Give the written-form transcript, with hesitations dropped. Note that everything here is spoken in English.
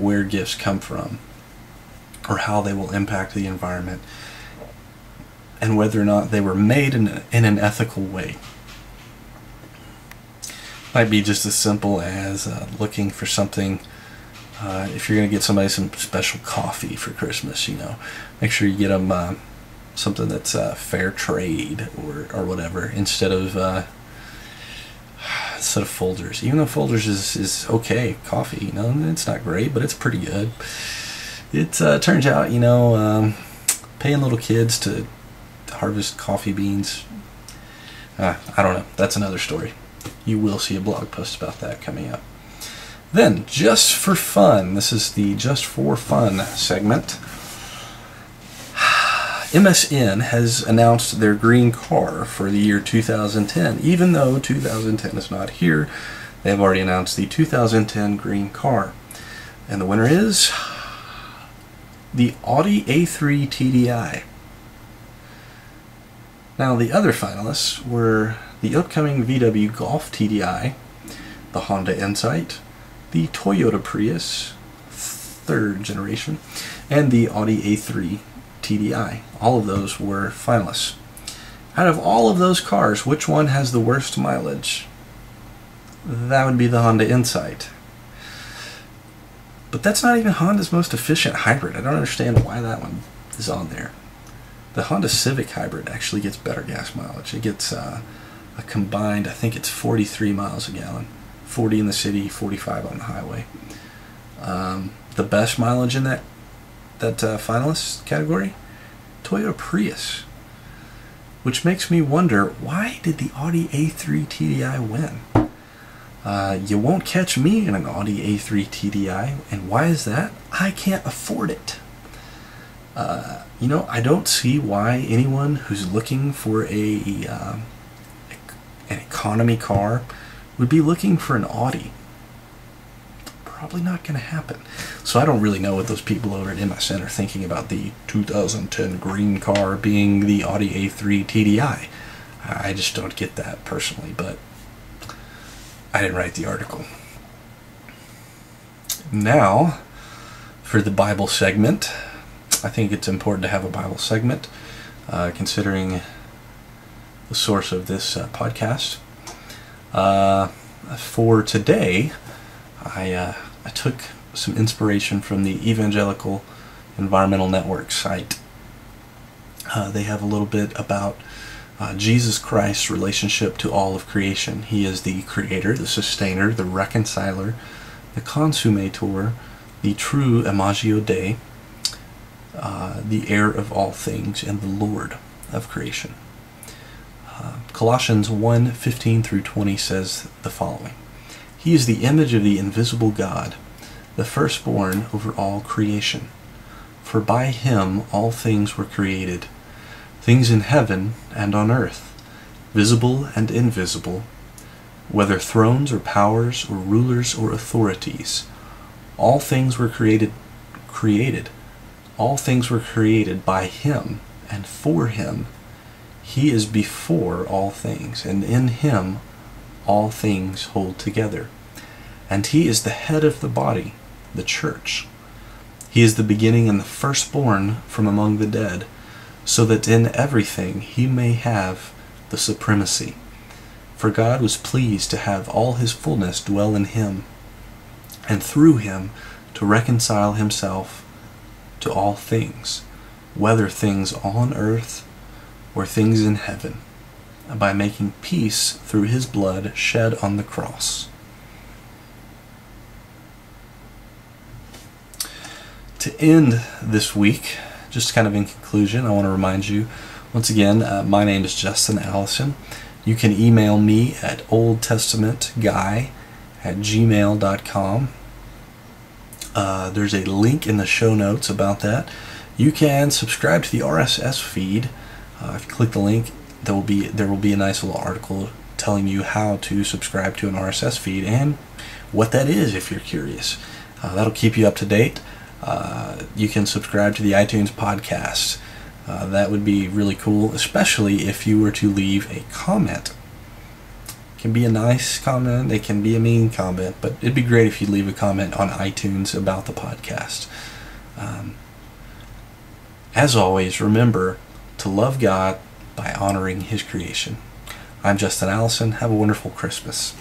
where gifts come from or how they will impact the environment, and whether or not they were made in an ethical way. Might be just as simple as looking for something. If you're going to get somebody some special coffee for Christmas, make sure you get them something that's fair trade or whatever, instead of Folgers. Even though Folgers is okay coffee, it's not great, but it's pretty good. It turns out, paying little kids to harvest coffee beans, I don't know. That's another story. You will see a blog post about that coming up. Then, just for fun, this is the just for fun segment. MSN has announced their green car for the year 2010. Even though 2010 is not here, they have already announced the 2010 green car. And the winner is the Audi A3 TDI. Now, the other finalists were the upcoming VW Golf TDI, the Honda Insight, the Toyota Prius, 3rd generation, and the Audi A3 TDI. All of those were finalists. Out of all of those cars, which one has the worst mileage? That would be the Honda Insight. But that's not even Honda's most efficient hybrid. I don't understand why that one is on there. The Honda Civic Hybrid actually gets better gas mileage. It gets a combined, I think it's 43 miles a gallon. 40 in the city, 45 on the highway. The best mileage in that finalist category? Toyota Prius. Which makes me wonder, why did the Audi A3 TDI win? You won't catch me in an Audi A3 TDI. And why is that? I can't afford it. I don't see why anyone who's looking for an economy car would be looking for an Audi. Probably not going to happen. So I don't really know what those people over at MSN are thinking about the 2010 green car being the Audi A3 TDI. I just don't get that personally, but I didn't write the article. Now, for the Bible segment. I think it's important to have a Bible segment, considering the source of this podcast. For today, I took some inspiration from the Evangelical Environmental Network site. They have a little bit about Jesus Christ's relationship to all of creation. He is the creator, the sustainer, the reconciler, the consumator, the true Imago Dei, the heir of all things, and the Lord of creation. Colossians 1:15 through 20 says the following: He is the image of the invisible God, the firstborn over all creation. For by him all things were created, things in heaven and on earth, visible and invisible, whether thrones or powers or rulers or authorities. All things were created. All things were created by him and for him. He is before all things, and in him all things hold together. And he is the head of the body, the church. He is the beginning and the firstborn from among the dead, so that in everything he may have the supremacy. For God was pleased to have all his fullness dwell in him, and through him to reconcile himself to all things, whether things on earth or things in heaven, by making peace through his blood shed on the cross. To end this week, just kind of in conclusion, I want to remind you, once again, my name is Justin Allison. You can email me at oldtestamentguy@gmail.com. There's a link in the show notes about that. You can subscribe to the RSS feed. If you click the link, there will be a nice little article telling you how to subscribe to an RSS feed and what that is if you're curious. That'll keep you up to date. You can subscribe to the iTunes podcast. That would be really cool, especially if you were to leave a comment. can be a nice comment, it can be a mean comment, but it'd be great if you'd leave a comment on iTunes about the podcast. As always, remember to love God by honoring His creation. I'm Justin Allison. Have a wonderful Christmas.